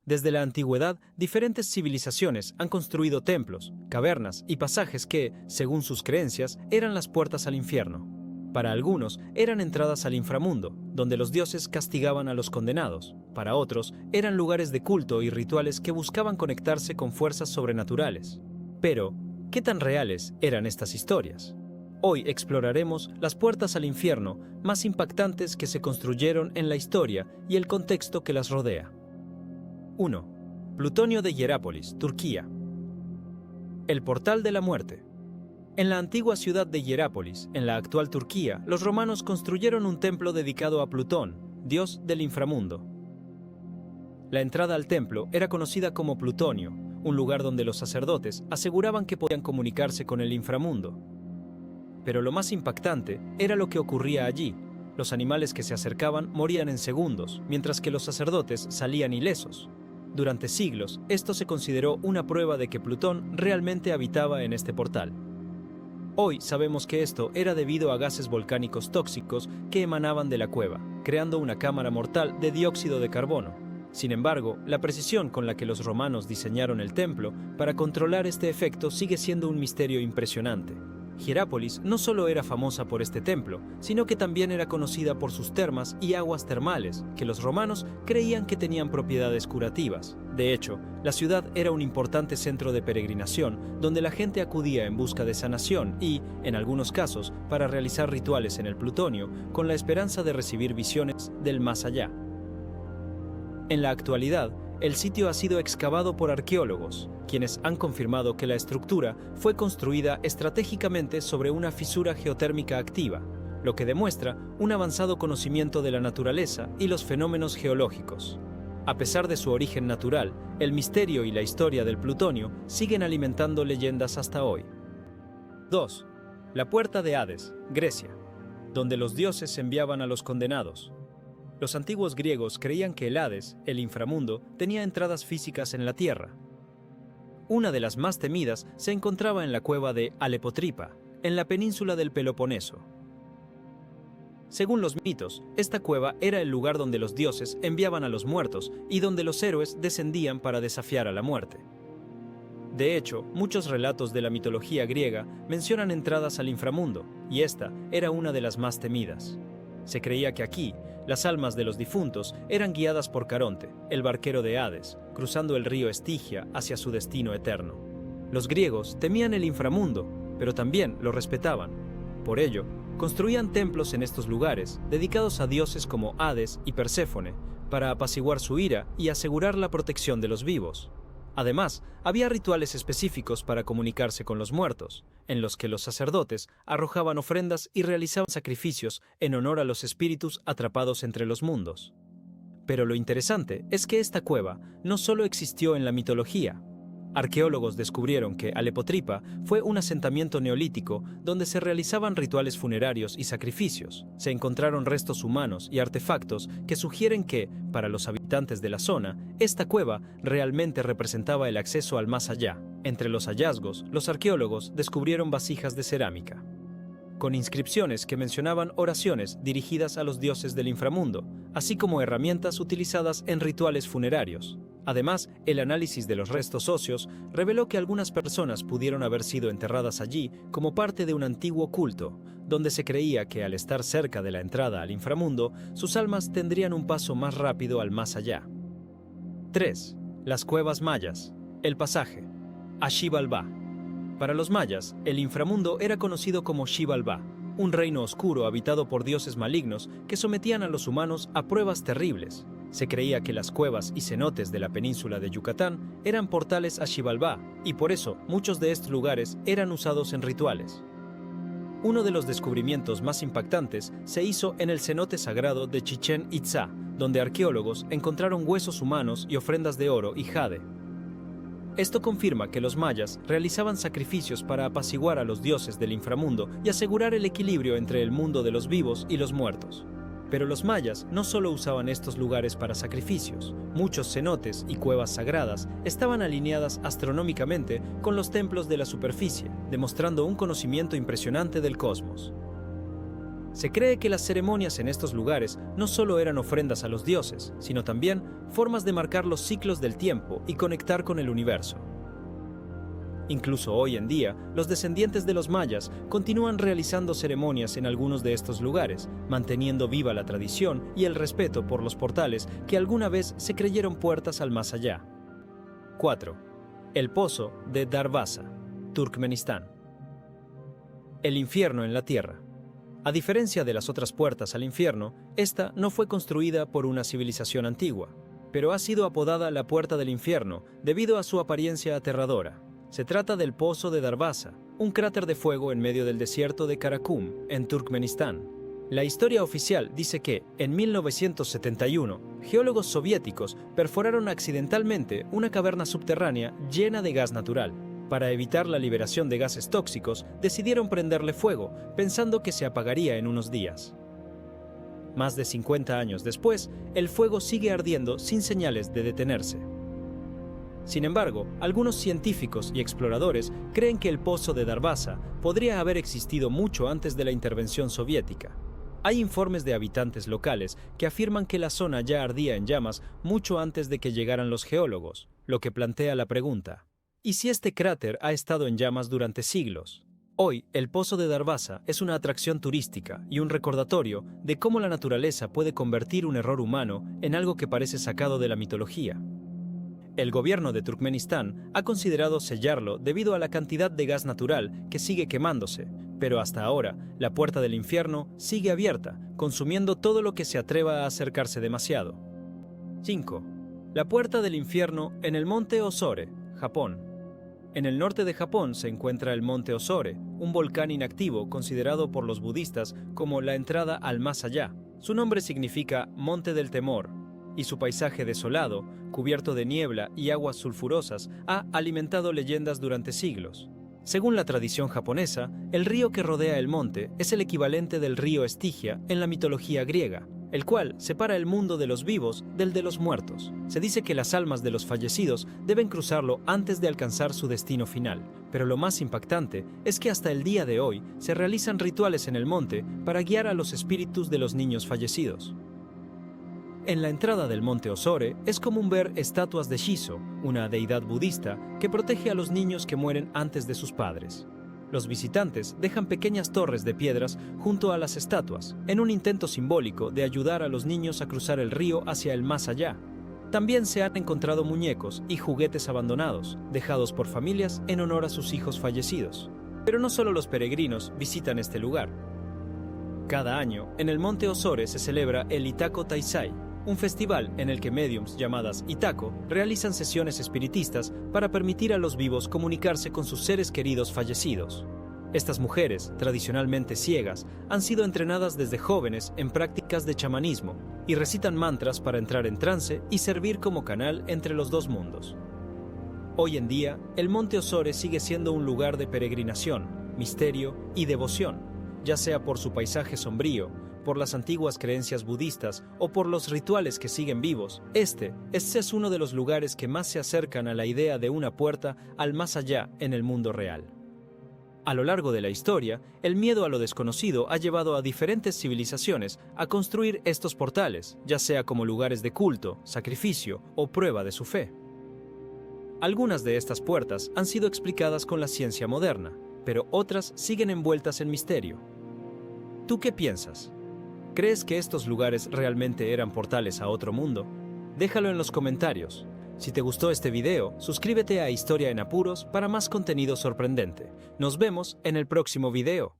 Desde la antigüedad, diferentes civilizaciones han construido templos, cavernas y pasajes que, según sus creencias, eran las puertas al infierno. Para algunos, eran entradas al inframundo, donde los dioses castigaban a los condenados. Para otros, eran lugares de culto y rituales que buscaban conectarse con fuerzas sobrenaturales. Pero, ¿qué tan reales eran estas historias? Hoy exploraremos las puertas al infierno más impactantes que se construyeron en la historia y el contexto que las rodea. 1. Plutonio de Hierápolis, Turquía. El portal de la muerte. En la antigua ciudad de Hierápolis, en la actual Turquía, los romanos construyeron un templo dedicado a Plutón, dios del inframundo. La entrada al templo era conocida como Plutonio, un lugar donde los sacerdotes aseguraban que podían comunicarse con el inframundo. Pero lo más impactante era lo que ocurría allí. Los animales que se acercaban morían en segundos, mientras que los sacerdotes salían ilesos. Durante siglos, esto se consideró una prueba de que Plutón realmente habitaba en este portal. Hoy sabemos que esto era debido a gases volcánicos tóxicos que emanaban de la cueva, creando una cámara mortal de dióxido de carbono. Sin embargo, la precisión con la que los romanos diseñaron el templo para controlar este efecto sigue siendo un misterio impresionante. Hierápolis no solo era famosa por este templo, sino que también era conocida por sus termas y aguas termales, que los romanos creían que tenían propiedades curativas. De hecho, la ciudad era un importante centro de peregrinación, donde la gente acudía en busca de sanación y, en algunos casos, para realizar rituales en el Plutonio, con la esperanza de recibir visiones del más allá. En la actualidad, el sitio ha sido excavado por arqueólogos, quienes han confirmado que la estructura fue construida estratégicamente sobre una fisura geotérmica activa, lo que demuestra un avanzado conocimiento de la naturaleza y los fenómenos geológicos. A pesar de su origen natural, el misterio y la historia del plutonio siguen alimentando leyendas hasta hoy. 2. La puerta de Hades, Grecia, donde los dioses enviaban a los condenados. Los antiguos griegos creían que el Hades, el inframundo, tenía entradas físicas en la tierra. Una de las más temidas se encontraba en la cueva de Alepotripa, en la península del Peloponeso. Según los mitos, esta cueva era el lugar donde los dioses enviaban a los muertos y donde los héroes descendían para desafiar a la muerte. De hecho, muchos relatos de la mitología griega mencionan entradas al inframundo, y esta era una de las más temidas. Se creía que aquí, las almas de los difuntos eran guiadas por Caronte, el barquero de Hades, cruzando el río Estigia hacia su destino eterno. Los griegos temían el inframundo, pero también lo respetaban. Por ello, construían templos en estos lugares, dedicados a dioses como Hades y Perséfone, para apaciguar su ira y asegurar la protección de los vivos. Además, había rituales específicos para comunicarse con los muertos, en los que los sacerdotes arrojaban ofrendas y realizaban sacrificios en honor a los espíritus atrapados entre los mundos. Pero lo interesante es que esta cueva no solo existió en la mitología. Arqueólogos descubrieron que Alepotripa fue un asentamiento neolítico donde se realizaban rituales funerarios y sacrificios. Se encontraron restos humanos y artefactos que sugieren que, para los habitantes de la zona, esta cueva realmente representaba el acceso al más allá. Entre los hallazgos, los arqueólogos descubrieron vasijas de cerámica, con inscripciones que mencionaban oraciones dirigidas a los dioses del inframundo, así como herramientas utilizadas en rituales funerarios. Además, el análisis de los restos óseos reveló que algunas personas pudieron haber sido enterradas allí como parte de un antiguo culto, donde se creía que al estar cerca de la entrada al inframundo, sus almas tendrían un paso más rápido al más allá. 3. Las cuevas mayas. El pasaje. A Xibalbá. Para los mayas, el inframundo era conocido como Xibalbá, un reino oscuro habitado por dioses malignos que sometían a los humanos a pruebas terribles. Se creía que las cuevas y cenotes de la península de Yucatán eran portales a Xibalbá, y por eso muchos de estos lugares eran usados en rituales. Uno de los descubrimientos más impactantes se hizo en el cenote sagrado de Chichén Itzá, donde arqueólogos encontraron huesos humanos y ofrendas de oro y jade. Esto confirma que los mayas realizaban sacrificios para apaciguar a los dioses del inframundo y asegurar el equilibrio entre el mundo de los vivos y los muertos. Pero los mayas no solo usaban estos lugares para sacrificios. Muchos cenotes y cuevas sagradas estaban alineadas astronómicamente con los templos de la superficie, demostrando un conocimiento impresionante del cosmos. Se cree que las ceremonias en estos lugares no solo eran ofrendas a los dioses, sino también formas de marcar los ciclos del tiempo y conectar con el universo. Incluso hoy en día, los descendientes de los mayas continúan realizando ceremonias en algunos de estos lugares, manteniendo viva la tradición y el respeto por los portales que alguna vez se creyeron puertas al más allá. 4. El Pozo de Darvaza, Turkmenistán. El infierno en la tierra. A diferencia de las otras puertas al infierno, esta no fue construida por una civilización antigua, pero ha sido apodada la Puerta del Infierno debido a su apariencia aterradora. Se trata del Pozo de Darvaza, un cráter de fuego en medio del desierto de Karakum, en Turkmenistán. La historia oficial dice que, en 1971, geólogos soviéticos perforaron accidentalmente una caverna subterránea llena de gas natural. Para evitar la liberación de gases tóxicos, decidieron prenderle fuego, pensando que se apagaría en unos días. Más de 50 años después, el fuego sigue ardiendo sin señales de detenerse. Sin embargo, algunos científicos y exploradores creen que el Pozo de Darvaza podría haber existido mucho antes de la intervención soviética. Hay informes de habitantes locales que afirman que la zona ya ardía en llamas mucho antes de que llegaran los geólogos, lo que plantea la pregunta: ¿y si este cráter ha estado en llamas durante siglos? Hoy, el Pozo de Darvaza es una atracción turística y un recordatorio de cómo la naturaleza puede convertir un error humano en algo que parece sacado de la mitología. El gobierno de Turkmenistán ha considerado sellarlo debido a la cantidad de gas natural que sigue quemándose, pero hasta ahora la puerta del infierno sigue abierta, consumiendo todo lo que se atreva a acercarse demasiado. 5. La puerta del infierno en el monte Osore, Japón. En el norte de Japón se encuentra el monte Osore, un volcán inactivo considerado por los budistas como la entrada al más allá. Su nombre significa Monte del Temor, y su paisaje desolado, cubierto de niebla y aguas sulfurosas, ha alimentado leyendas durante siglos. Según la tradición japonesa, el río que rodea el monte es el equivalente del río Estigia en la mitología griega, el cual separa el mundo de los vivos del de los muertos. Se dice que las almas de los fallecidos deben cruzarlo antes de alcanzar su destino final, pero lo más impactante es que hasta el día de hoy se realizan rituales en el monte para guiar a los espíritus de los niños fallecidos. En la entrada del monte Osore es común ver estatuas de Shiso, una deidad budista que protege a los niños que mueren antes de sus padres. Los visitantes dejan pequeñas torres de piedras junto a las estatuas, en un intento simbólico de ayudar a los niños a cruzar el río hacia el más allá. También se han encontrado muñecos y juguetes abandonados, dejados por familias en honor a sus hijos fallecidos. Pero no solo los peregrinos visitan este lugar. Cada año, en el monte Osore se celebra el Itako Taisai, un festival en el que médiums llamadas Itako realizan sesiones espiritistas para permitir a los vivos comunicarse con sus seres queridos fallecidos. Estas mujeres, tradicionalmente ciegas, han sido entrenadas desde jóvenes en prácticas de chamanismo y recitan mantras para entrar en trance y servir como canal entre los dos mundos. Hoy en día, el monte Osore sigue siendo un lugar de peregrinación, misterio y devoción, ya sea por su paisaje sombrío, por las antiguas creencias budistas o por los rituales que siguen vivos. Este es uno de los lugares que más se acercan a la idea de una puerta al más allá en el mundo real. A lo largo de la historia, el miedo a lo desconocido ha llevado a diferentes civilizaciones a construir estos portales, ya sea como lugares de culto, sacrificio o prueba de su fe. Algunas de estas puertas han sido explicadas con la ciencia moderna, pero otras siguen envueltas en misterio. ¿Tú qué piensas? ¿Crees que estos lugares realmente eran portales a otro mundo? Déjalo en los comentarios. Si te gustó este video, suscríbete a Historia en Apuros para más contenido sorprendente. Nos vemos en el próximo video.